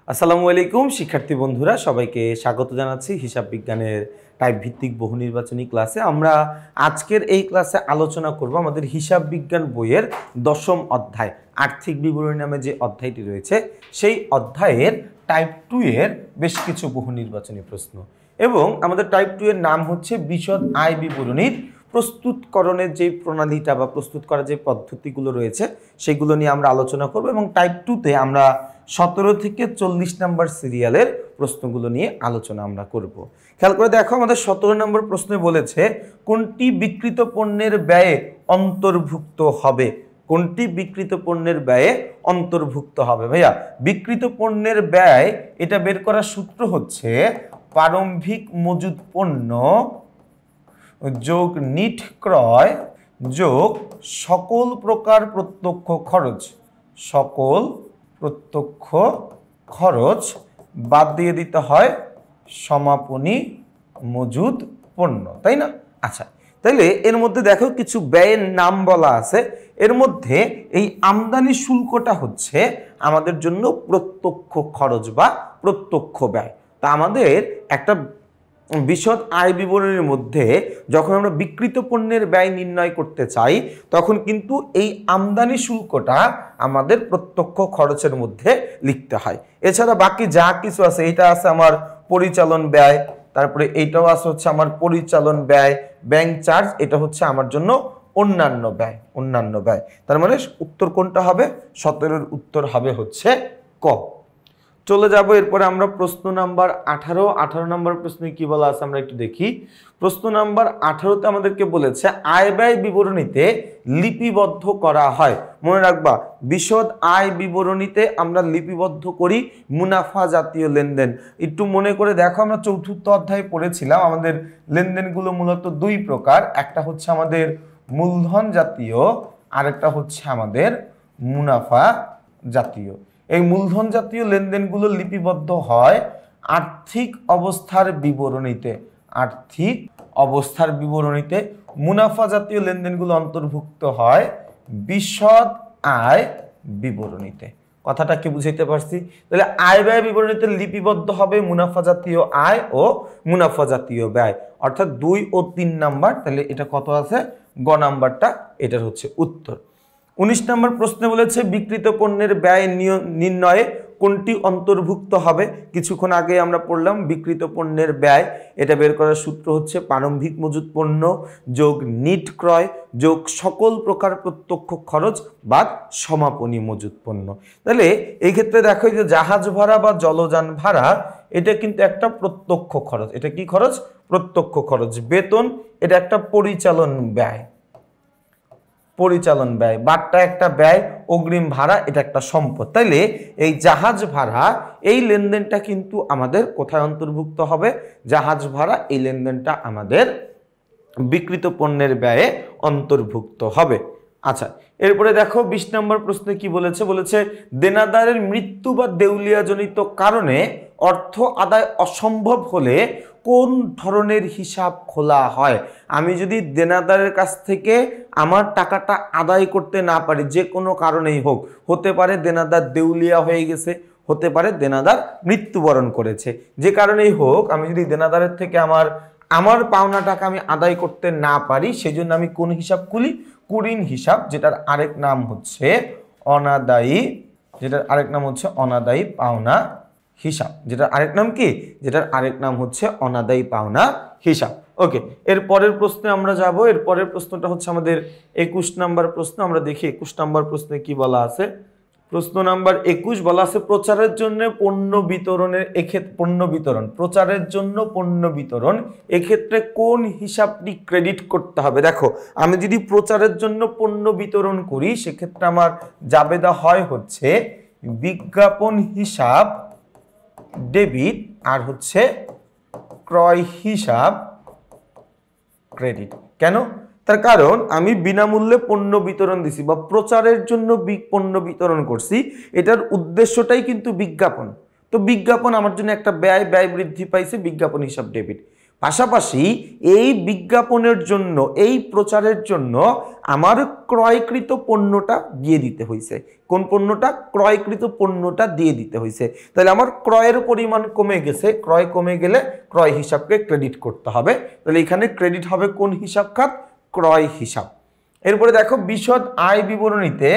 আসসালামু আলাইকুম শিক্ষার্থী বন্ধুরা, সবাইকে স্বাগত জানাচ্ছি হিসাব বিজ্ঞানের টাইপ ভিত্তিক বহু নির্বাচনী ক্লাসে। আমরা আজকের এই ক্লাসে আলোচনা করব আমাদের হিসাব বিজ্ঞান বইয়ের 10ম অধ্যায় আর্থিক বিবরণী নামে যে অধ্যায়টি রয়েছে সেই অধ্যায়ের টাইপ 2 এর বেশ কিছু বহু নির্বাচনী প্রশ্ন। এবং আমাদের টাইপ 2 এর নাম হচ্ছে বিশদ আয় বিবরণীর প্রস্তুতকরণের যে প্রণালীটা বা প্রস্তুত করার যে পদ্ধতিগুলো রয়েছে সেগুলো নিয়ে আমরা আলোচনা করব। এবং টাইপ 2 তে আমরা 17 থেকে 40 নম্বর সিরিয়ালের প্রশ্নগুলো নিয়ে আলোচনা আমরা করব। খেয়াল করে দেখো, আমাদের 17 নম্বর প্রশ্নে বলেছে কোনটি বিক্রিত পণ্যের ব্যয়ে অন্তর্ভুক্ত হবে। কোনটি বিক্রিত পণ্যের ব্যয়ে অন্তর্ভুক্ত হবে? ভাইয়া, বিক্রিত পণ্যের ব্যয় এটা বের করার সূত্র হচ্ছে প্রারম্ভিক মজুদ পণ্য যোগ নিট ক্রয় যোগ সকল প্রকার প্রত্যক্ষ খরচ। সকল প্রত্যক্ষ খরচ বাদ দিয়ে দিতে হয় সমাপনী মজুদ পণ্য, তাই না? আচ্ছা, তাইলে এর মধ্যে দেখো কিছু ব্যয়ের নাম বলা আছে। এর মধ্যে এই আমদানি শুল্কটা হচ্ছে আমাদের জন্য প্রত্যক্ষ খরচ বা প্রত্যক্ষ ব্যয়। তা আমাদের একটা বিশদ আয় বিবরণীর মধ্যে যখন আমরা বিক্রিত পণ্যের ব্যয় নির্ণয় করতে চাই তখন কিন্তু এই আমদানি শুল্কটা আমাদের প্রত্যক্ষ খরচের মধ্যে লিখতে হয়। এছাড়া বাকি যা কিছু আছে, এটা আছে আমার পরিচালন ব্যয়, তারপরে এইটাও আছে হচ্ছে আমার পরিচালন ব্যয়, ব্যাংক চার্জ, এটা হচ্ছে আমার জন্য অন্যান্য ব্যয়। অন্যান্য ব্যয়, তার মানে উত্তর কোনটা হবে? 17-এর উত্তর হবে হচ্ছে ক। চলে যাব এরপরে আমরা প্রশ্ন নাম্বার 18 নম্বর প্রশ্নে কি বলা আছে আমরা একটু দেখি। প্রশ্ন নাম্বার 18তে আমাদেরকে বলেছে আয় ব্যয় বিবরণীতে লিপিবদ্ধ করা হয়। মনে রাখবা, বিশদ আয় বিবরণীতে আমরা লিপিবদ্ধ করি মুনাফা জাতীয় লেনদেন। একটু মনে করে দেখো, আমরা চতুর্থ অধ্যায়ে পড়েছিলাম আমাদের লেনদেনগুলো মূলত দুই প্রকার। একটা হচ্ছে আমাদের মূলধন জাতীয়, আরেকটা হচ্ছে আমাদের মুনাফা জাতীয়। এই মূলধন জাতীয় লেনদেনগুলো লিপিবদ্ধ হয় আর্থিক অবস্থার বিবরণীতে। আর্থিক অবস্থার বিবরণীতে মুনাফা জাতীয় লেনদেনগুলো অন্তর্ভুক্ত হয় বিশদ আয় বিবরণীতে। কথাটা কি বুঝাইতে পারছি? তাহলে আয় ব্যয় বিবরণীতে লিপিবদ্ধ হবে মুনাফা জাতীয় আয় ও মুনাফা জাতীয় ব্যয়, অর্থাৎ 2 ও 3 নাম্বার। তাহলে এটা কত আছে? গ নাম্বারটা এটার হচ্ছে উত্তর। 19 নম্বর প্রশ্নে বলেছে বিক্রিত পণ্যের ব্যয় নির্ণয়ে কোনটি অন্তর্ভুক্ত হবে। কিছুক্ষণ আগে আমরা পড়লাম বিক্রিত পণ্যের ব্যয়, এটা বের করার সূত্র হচ্ছে প্রারম্ভিক মজুদ পণ্য যোগ নিট ক্রয় যোগ সকল প্রকার প্রত্যক্ষ খরচ বাদ সমাপনী মজুদ পণ্য। তাহলে এই ক্ষেত্রে দেখো, যে জাহাজ ভাড়া বা জলযান ভাড়া এটা কিন্তু একটা প্রত্যক্ষ খরচ। এটা কি খরচ? প্রত্যক্ষ খরচ। বেতন এটা একটা পরিচালন ব্যয়। পরিচালন ব্যয়, বাট্টা একটা ব্যয়, অগ্রিম ভাড়া এটা একটা সম্পদ। তাইলে এই জাহাজ ভাড়া এই লেনদেনটা কিন্তু আমাদের কোথায় অন্তর্ভুক্ত হবে? জাহাজ ভাড়া এই লেনদেনটা আমাদের বিক্রিত পণ্যের ব্যয়ে অন্তর্ভুক্ত হবে। আচ্ছা, এরপরে দেখো 20 নম্বর প্রশ্নে কি বলেছে। বলেছে দেনাদারের মৃত্যু বা দেউলিয়াজনিত কারণে অর্থ আদায় অসম্ভব হলে কোন ধরনের হিসাব খোলা হয়। আমি যদি দেনাদারের কাছ থেকে আমার টাকাটা আদায় করতে না পারি, যে কোনো কারণেই হোক, হতে পারে দেনাদার দেউলিয়া হয়ে গেছে, হতে পারে দেনাদার মৃত্যুবরণ করেছে, যে কারণেই হোক, আমি যদি দেনাদারের থেকে আমার পাওনা টাকা আমি আদায় করতে না পারি, সেই জন্য আমি কোন হিসাব খুলি? কুঋণ হিসাব, যেটার আরেক নাম হচ্ছে অনাদায়ী, যেটার আরেক নাম হচ্ছে অনাদায়ী পাওনা হিসাব। যেটার আরেক নাম কি? যেটার আরেক নাম হচ্ছে অনাদায়ী পাওনা হিসাব। ওকে, এর পরের প্রশ্নে আমরা যাব। এর পরের প্রশ্নটা হচ্ছে আমাদের 21 নম্বর প্রশ্ন। আমরা দেখি 21 নম্বর প্রশ্নে কি বলা আছে। প্রশ্ন নাম্বার 21 বলা আছে প্রচারের জন্য পণ্য বিতরণের প্রচারের জন্য পণ্য বিতরণ এক্ষেত্রে কোন হিসাবটি ক্রেডিট করতে হবে। দেখো, আমি যদি প্রচারের জন্য পণ্য বিতরণ করি সেক্ষেত্রে আমার জাবেদা হয় হচ্ছে বিজ্ঞাপন হিসাব ডেবিট আর হচ্ছে ক্রয় হিসাব ক্রেডিট। কেন? তার কারণ আমি বিনামূল্যে পণ্য বিতরণ দিছি বা প্রচারের জন্য পণ্য বিতরণ করছি, এটার উদ্দেশ্যটাই কিন্তু বিজ্ঞাপন। তো বিজ্ঞাপন আমার জন্য একটা ব্যয় বৃদ্ধি পাইছে, বিজ্ঞাপন হিসাব ডেবিট। পাশাপাশি এই বিজ্ঞাপনের জন্য, এই প্রচারের জন্য আমার ক্রয়কৃত পণ্যটা দিয়ে দিতে হয়েছে। কোন পণ্যটা? ক্রয়কৃত পণ্যটা দিয়ে দিতে হয়েছে। তাহলে আমার ক্রয়ের পরিমাণ কমে গেছে, ক্রয় কমে গেলে ক্রয় হিসাবকে ক্রেডিট করতে হবে। তাহলে এখানে ক্রেডিট হবে কোন হিসাব খাত? ক্রয় হিসাব। এরপরে দেখো, বিশদ আয় বিবরণীতে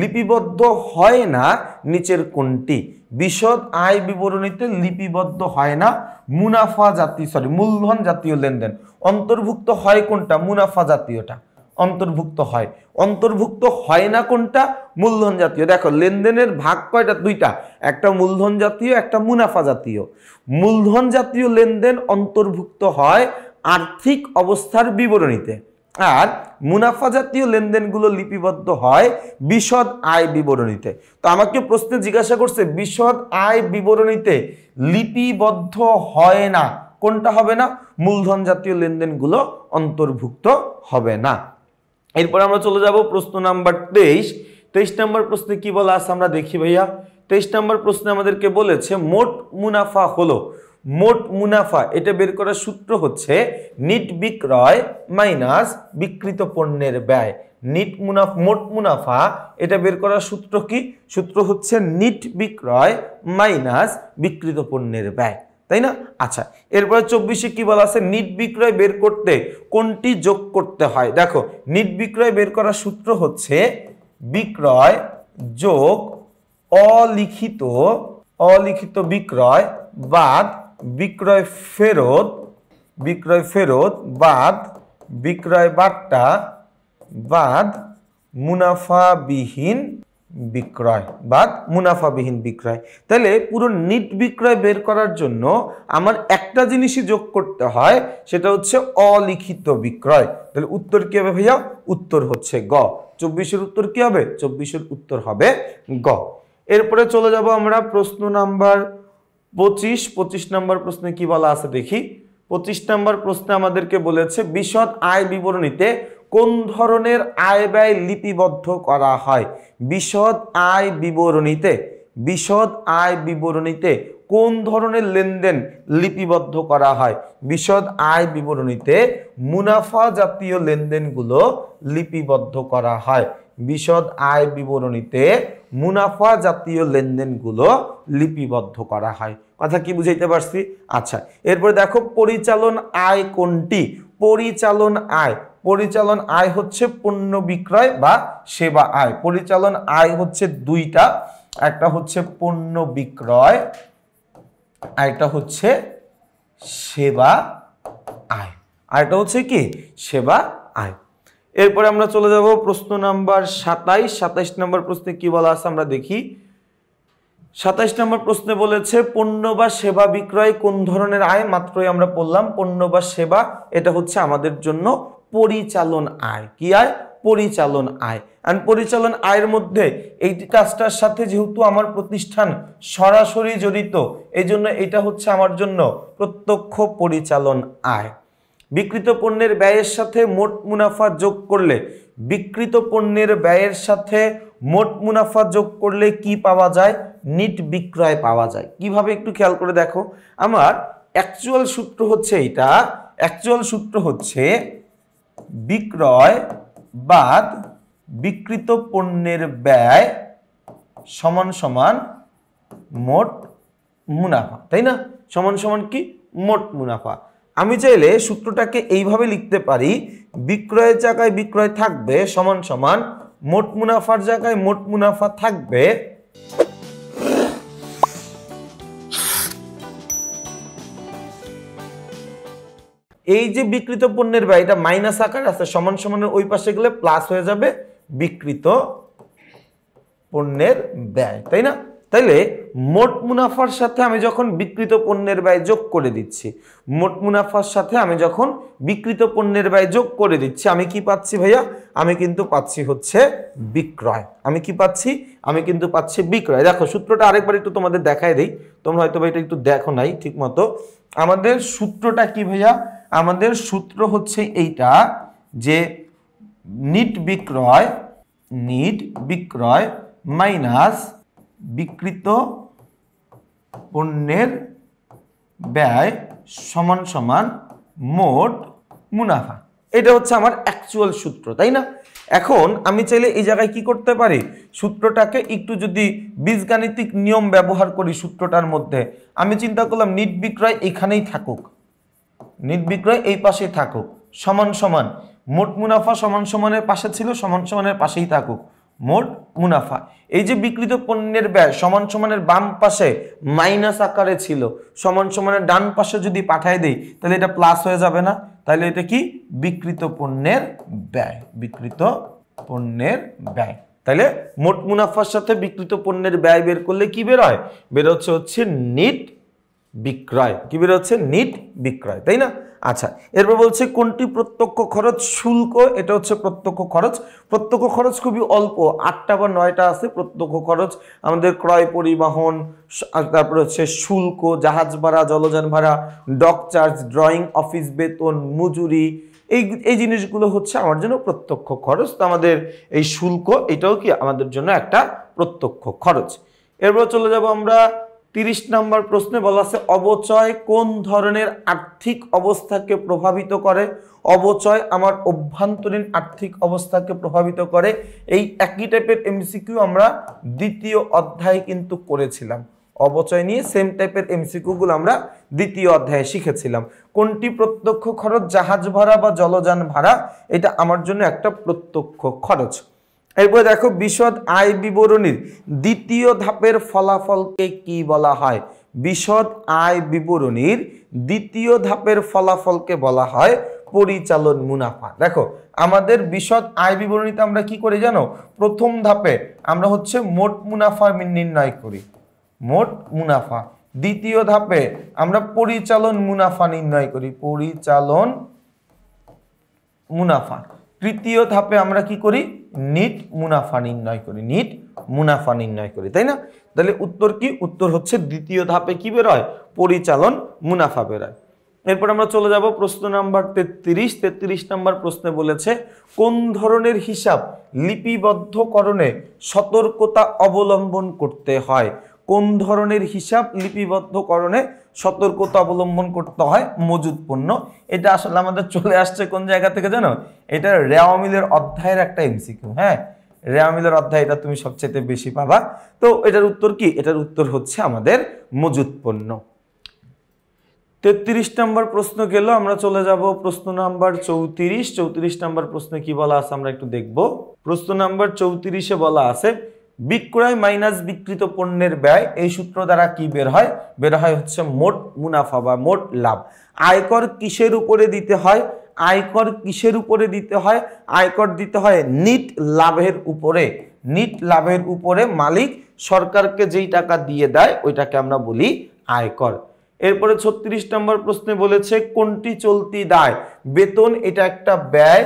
লিপিবদ্ধ হয় না নিচের কোনটি? বিশদ আয় বিবরণীতে লিপিবদ্ধ হয় না মুনাফা জাতীয় মূলধন জাতীয় লেনদেন। অন্তর্ভুক্ত হয় কোনটা? মুনাফা জাতীয়টা অন্তর্ভুক্ত হয়। অন্তর্ভুক্ত হয় না কোনটা? মূলধন জাতীয়। দেখো লেনদেনের ভাগ কয়টা? দুইটা, একটা মূলধন জাতীয়, একটা মুনাফা জাতীয়। মূলধন জাতীয় লেনদেন অন্তর্ভুক্ত হয় আর্থিক অবস্থার বিবরণীতে, আর মুনাফা জাতীয় লেনদেনগুলো লিপিবদ্ধ হয় বিশদ আয় বিবরণীতে। তো আমাকে প্রশ্নে জিজ্ঞাসা করছে বিশদ আয় বিবরণীতে লিপিবদ্ধ হয় না, কোনটা হবে না? মূলধন জাতীয় লেনদেনগুলো অন্তর্ভুক্ত হবে না। এরপর আমরা চলে যাব প্রশ্ন নাম্বার 23। 23 নম্বর প্রশ্নে কি বলা আছে আমরা দেখি ভাইয়া। 23 নম্বর প্রশ্নে আমাদেরকে বলেছে মোট মুনাফা হলো, মোট মুনাফা এটা বের করার সূত্র হচ্ছে নিট বিক্রয় মাইনাস বিক্রিত পণ্যের ব্যয়। মোট মুনাফা এটা বের করার সূত্র কি? সূত্র হচ্ছে নিট বিক্রয় মাইনাস বিক্রিত পণ্যের ব্যয়, তাই না? আচ্ছা, এরপরে 24-এ কি বলা আছে? নিট বিক্রয় বের করতে কোনটি যোগ করতে হয়? দেখো, নিট বিক্রয় বের করার সূত্র হচ্ছে বিক্রয় যোগ অলিখিত বিক্রয় বাদ বিক্রয় ফেরত বাদ বিক্রয় বাট্টা বাদ মুনাফাবিহীন বিক্রয়। তাহলে পুরো নিট বিক্রয় বের করার জন্য আমার একটা জিনিসই যোগ করতে হয়, সেটা হচ্ছে অলিখিত বিক্রয়। তাহলে উত্তর কি হবে ভাইয়া? উত্তর হচ্ছে গ। 24-এর উত্তর কি হবে? 24-এর উত্তর হবে গ। এরপরে চলে যাব আমরা প্রশ্ন নাম্বার 25। 25 নম্বর প্রশ্নে কি বলা আছে দেখি। 25 নম্বর প্রশ্নে আমাদেরকে বলেছে বিশদ আয় বিবরণীতে কোন ধরনের আয় ব্যয় লিপিবদ্ধ করা হয়? বিশদ আয় বিবরণীতে কোন ধরনের লেনদেন লিপিবদ্ধ করা হয়? বিশদ আয় বিবরণীতে মুনাফা জাতীয় লেনদেনগুলো লিপিবদ্ধ করা হয়। বিশদ আয় বিবরণীতে মুনাফা জাতীয় লেনদেনগুলো লিপিবদ্ধ করা হয়। কথা কি বুঝাইতে পারছি? আচ্ছা, এরপরে দেখো পরিচালন আয় কোনটি? পরিচালন আয় হচ্ছে পণ্য বিক্রয় বা সেবা আয়। পরিচালন আয় হচ্ছে দুইটা, একটা হচ্ছে পণ্য বিক্রয়, আরেকটা হচ্ছে সেবা আয়। আরেকটা হচ্ছে কি? সেবা আয়। এরপরে আমরা চলে যাব প্রশ্ন নাম্বার 27। 27 নম্বর প্রশ্নে কি বলা আছে আমরা দেখি। 27 নম্বর প্রশ্নে বলেছে পণ্য বা সেবা বিক্রয় কোন ধরনের আয়? মাত্রই আমরা বললাম পণ্য বা সেবা এটা হচ্ছে আমাদের জন্য পরিচালন আয়। কি আয়? পরিচালন আয়। আর পরিচালন আয়ের মধ্যে এই কাজটার সাথে যেহেতু আমার প্রতিষ্ঠান সরাসরি জড়িত, এই জন্য এটা হচ্ছে আমার জন্য প্রত্যক্ষ পরিচালন আয়। বিক্রিত পণ্যের ব্যয়ের সাথে মোট মুনাফা যোগ করলে, বিক্রিত পণ্যের ব্যয়ের সাথে মোট মুনাফা যোগ করলে কি পাওয়া যায়? নিট বিক্রয় পাওয়া যায়। কিভাবে একটু খেয়াল করে দেখো। আমার অ্যাকচুয়াল সূত্র হচ্ছে এটা, অ্যাকচুয়াল সূত্র হচ্ছে বিক্রয় বাদ বিক্রিত পণ্যের ব্যয় সমান সমান মোট মুনাফা, তাই না? সমান সমান কি? মোট মুনাফা। আমি চাইলে সূত্রটাকে এইভাবে লিখতে পারি, বিক্রয়ের জায়গায় বিক্রয় থাকবে সমান সমান মোট মুনাফার জায়গায় মোট মুনাফা থাকবে এই যে বিক্রিত পণ্যের ব্যয় এটা মাইনাস আকার আছে, সমান সমানের ওই পাশে গেলে প্লাস হয়ে যাবে বিক্রিত পণ্যের ব্যয়, তাই না? তাইলে মোট মুনাফার সাথে আমি যখন বিক্রিত পণ্যের ব্যয় যোগ করে দিচ্ছি, মোট মুনাফার সাথে আমি যখন বিক্রিত পণ্যের ব্যয় যোগ করে দিচ্ছি, আমি কি পাচ্ছি ভাইয়া? আমি কিন্তু পাচ্ছি হচ্ছে বিক্রয়। আমি কি পাচ্ছি? আমি কিন্তু পাচ্ছি বিক্রয়। দেখো সূত্রটা আরেকবার একটু তোমাদের দেখায় দেই, তোমরা হয়তো এটা একটু দেখো নাই ঠিক মতো। আমাদের সূত্রটা কি ভাইয়া? আমাদের সূত্র হচ্ছে এইটা যে নিট বিক্রয় মাইনাস বিক্রিত পণ্যের ব্যয় সমান সমান মোট মুনাফা। এটা হচ্ছে আমার অ্যাকচুয়াল সূত্র, তাই না? এখন আমি চাইলে এই জায়গায় কি করতে পারি, সূত্রটাকে একটু যদি বীজগাণিতিক নিয়ম ব্যবহার করি সূত্রটার মধ্যে, আমি চিন্তা করলাম নিট বিক্রয় এখানেই থাকুক, নিট বিক্রয় এই পাশেই থাকুক, সমান সমান মোট মুনাফা সমান সমানের পাশে ছিল, সমান সমানের পাশেই থাকুক মোট মুনাফা। এই যে বিক্রিত পণ্যের ব্যয় সমান সমানের বাম পাশে মাইনাস আকারে ছিল, সমান সমানের ডান পাশে যদি পাঠায় দেই তাহলে এটা প্লাস হয়ে যাবে না? তাহলে এটা কি বিক্রিত পণ্যের ব্যয়, বিক্রিত পণ্যের ব্যয়। তাহলে মোট মুনাফার সাথে বিক্রিত পণ্যের ব্যয় বের করলে কি বের হয়, বের হচ্ছে নিট বিক্রয়। কি বের হচ্ছে? নিট বিক্রয়, তাই না? আচ্ছা, এরপর বলছে কোনটি প্রত্যক্ষ খরচ? শুল্ক, এটা হচ্ছে প্রত্যক্ষ খরচ। প্রত্যক্ষ খরচ খুবই অল্প, 8টা বা 9টা আছে প্রত্যক্ষ খরচ। আমাদের ক্রয় পরিবহন, তারপরে হচ্ছে শুল্ক, জাহাজ ভাড়া, জলযান ভাড়া, ডক চার্জ, ড্রয়িং অফিস বেতন, মজুরি, এই জিনিসগুলো হচ্ছে আমার জন্য প্রত্যক্ষ খরচ। তো আমাদের এই শুল্ক এটাও কি আমাদের জন্য একটা প্রত্যক্ষ খরচ। এরপর চলে যাব আমরা 30 নম্বর প্রশ্নে। বলা আছে অবচয় কোন ধরনের আর্থিক অবস্থাকে প্রভাবিত করে? অবচয় আমার অভ্যন্তরীণ আর্থিক অবস্থাকে প্রভাবিত করে। এই একই টাইপের এমসিকিউ আমরা দ্বিতীয় অধ্যায়ে কিন্তু করেছিলাম। অবচয় নিয়ে সেম টাইপের এমসিকিউগুলো আমরা দ্বিতীয় অধ্যায়ে শিখেছিলাম। কোনটি প্রত্যক্ষ খরচ? জাহাজ ভাড়া বা জলযান ভাড়া, এটা আমার জন্য একটা প্রত্যক্ষ খরচ। এরপরে দেখো বিশদ আয় বিবরণীর দ্বিতীয় ধাপের ফলাফলকে কি বলা হয়? বিশদ আয় বিবরণীর দ্বিতীয় ধাপের ফলাফলকে বলা হয় পরিচালন মুনাফা। দেখো আমাদের বিশদ আয় বিবরণীতে আমরা কি করি জানো? প্রথম ধাপে আমরা হচ্ছে মোট মুনাফা নির্ণয় করি, মোট মুনাফা। দ্বিতীয় ধাপে আমরা পরিচালন মুনাফা নির্ণয় করি, পরিচালন মুনাফা। তৃতীয় ধাপে আমরা কি করি? নিট মুনাফা নির্ণয় করি, নিট মুনাফা নির্ণয় করি, তাই না? তাহলে উত্তর কি? উত্তর হচ্ছে দ্বিতীয় ধাপে কি বের হয়? পরিচালন মুনাফা বের হয়। এরপর আমরা চলে যাব প্রশ্ন নাম্বার 33। 33 নম্বর প্রশ্নে বলেছে কোন ধরনের হিসাব লিপিবদ্ধকরণে সতর্কতা অবলম্বন করতে হয়? কোন ধরনের হিসাব লিপিবদ্ধকরণে সতর্কতা অবলম্বন করতে হয়? মজুদ পণ্য। এটা আসলে আমাদের চলে আসছে কোন জায়গা থেকে জানো? এটা রেওয়া মিলের অধ্যায়ের একটা এমসিকিউ। হ্যাঁ, রেওয়া মিলের অধ্যায় এটা তুমি সবচেয়ে বেশি পাবা। তো এটার উত্তর কি? এটার উত্তর হচ্ছে আমাদের মজুদ পণ্য। 33 নম্বর প্রশ্ন গেল। আমরা চলে যাব প্রশ্ন নাম্বার 34। 34 নম্বর প্রশ্নে কি বলা আছে আমরা একটু দেখব। প্রশ্ন নাম্বার 34-এ বলা আছে বিক্রয় মাইনাস বিক্রিত পণ্যের ব্যয়, এই সূত্র দ্বারা কি বের হয়? বের হয় হচ্ছে মোট মুনাফা বা মোট লাভ। আয়কর কিসের উপরে দিতে হয়? আয়কর কিসের উপরে দিতে হয়? আয়কর দিতে হয় নিট লাভের উপরে। নিট লাভের উপরে মালিক সরকারকে যেই টাকা দিয়ে দেয় ওইটাকে আমরা বলি আয়কর। এরপরে 36 নম্বর প্রশ্নে বলেছে কোনটি চলতি দায়? বেতন এটা একটা ব্যয়,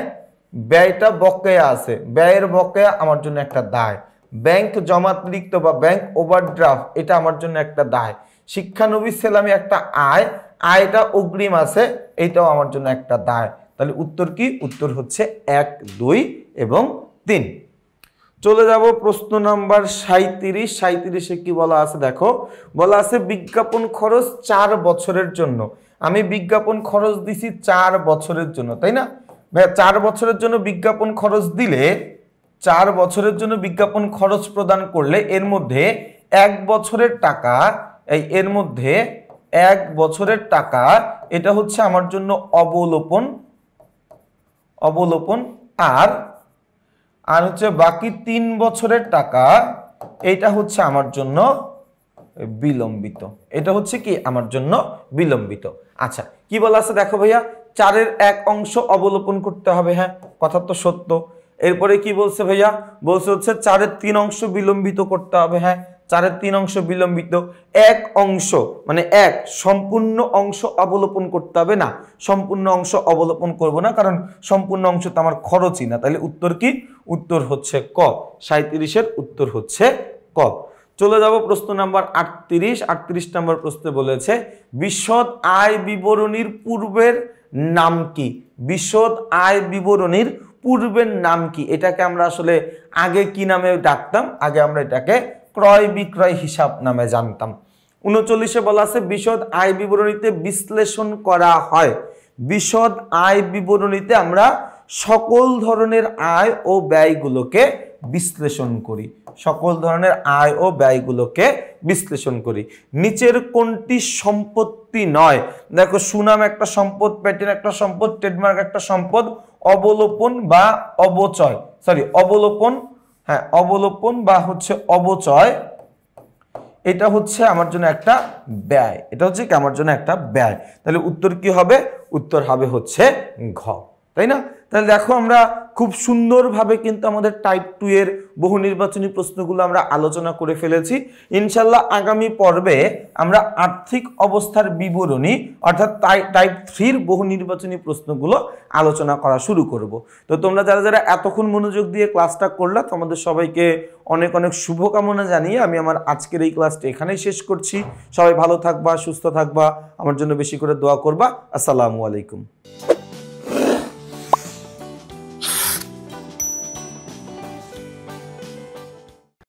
ব্যয়টা বকেয়া আছে, ব্যয়ের বকেয়া আমার জন্য একটা দায়। ব্যাংক জমাতিরিক্ত বা ব্যাংক ওভারড্রাফট এটা আমার জন্য একটা দায়। শিক্ষানবিশ সেলামি একটা আয়, আয়টা অগ্রিম আছে, এইটাও আমার জন্য একটা দায়। তাহলে উত্তর কি? উত্তর হচ্ছে 1, 2 এবং 3। চলে যাব প্রশ্ন নাম্বার 37। 37-এ কি বলা আছে দেখো। বলা আছে বিজ্ঞাপন খরচ 4 বছরের জন্য। আমি বিজ্ঞাপন খরচ দিছি 4 বছরের জন্য, তাই না? ভাই 4 বছরের জন্য বিজ্ঞাপন খরচ দিলে, 4 বছরের জন্য বিজ্ঞাপন খরচ প্রদান করলে এর মধ্যে 1 বছরের টাকা, এর মধ্যে 1 বছরের টাকা এটা হচ্ছে আমার জন্য অবলোপন, অবলোপন। আর হচ্ছে বাকি 3 বছরের টাকা এটা হচ্ছে আমার জন্য বিলম্বিত। এটা হচ্ছে কি? আমার জন্য বিলম্বিত। আচ্ছা, কি বলা আছে দেখো ভাইয়া, 4-এর 1 অংশ অবলোপন করতে হবে। হ্যাঁ, কথা তো সত্য। এরপরে কি বলছে ভাইয়া? বলছে হচ্ছে 4-এর 3 অংশ বিলম্বিত করতে হবে। হ্যাঁ, 4-এর 3 অংশ বিলম্বিত। 1 অংশ মানে 1 সম্পূর্ণ অংশ অবলোপন করতে হবে না, সম্পূর্ণ অংশ অবলোপন করব না, কারণ সম্পূর্ণ অংশ তো আমার খরচই না। তাহলে উত্তর কি? উত্তর হচ্ছে ক। 37-এর উত্তর হচ্ছে ক। চলে যাব প্রশ্ন নাম্বার 38। 38 নম্বর প্রশ্নে বলেছে বিশদ আয় বিবরণীর পূর্বের নাম কি? বিশদ আয় বিবরণীর পূর্বের নাম কি? এটাকে আমরা আসলে আগে কি নামে ডাকতাম? আগে আমরা এটাকে ক্রয় বিক্রয় হিসাব নামে জানতাম। 39-এ বলা আছে বিশদ আয় বিবরণীতে বিশ্লেষণ করা হয়। বিশদ আয় বিবরণীতে আমরা সকল ধরনের আয় ও ব্যয়গুলোকে বিশ্লেষণ করি, সকল ধরনের আয় ও ব্যয়গুলোকে বিশ্লেষণ করি। নিচের কোনটি সম্পত্তি নয়? দেখো, সুনাম একটা সম্পদ, প্যাটেন্ট একটা সম্পদ, ট্রেডমার্ক একটা সম্পদ, অবলোপন বা অবচয়, অবলোপন, হ্যাঁ অবলোপন বা হচ্ছে অবচয়, এটা হচ্ছে আমার জন্য একটা ব্যয়, এটা হচ্ছে কি আমার জন্য একটা ব্যয়। তাহলে উত্তর কি হবে? উত্তর হবে হচ্ছে ঘ, তাই না? তাহলে দেখো আমরা খুব সুন্দরভাবে কিন্তু আমাদের টাইপ 2 এর বহু নির্বাচনী প্রশ্নগুলো আমরা আলোচনা করে ফেলেছি। ইনশাল্লাহ আগামী পর্বে আমরা আর্থিক অবস্থার বিবরণী অর্থাৎ টাইপ 3 এর বহু নির্বাচনী প্রশ্নগুলো আলোচনা করা শুরু করব। তো তোমরা যারা যারা এতক্ষণ মনোযোগ দিয়ে ক্লাসটা করলা, তোমাদের সবাইকে অনেক অনেক শুভকামনা জানিয়ে আমি আমার আজকের এই ক্লাসটা এখানেই শেষ করছি। সবাই ভালো থাকবা, সুস্থ থাকবা, আমার জন্য বেশি করে দোয়া করবা। আসসালামু আলাইকুম।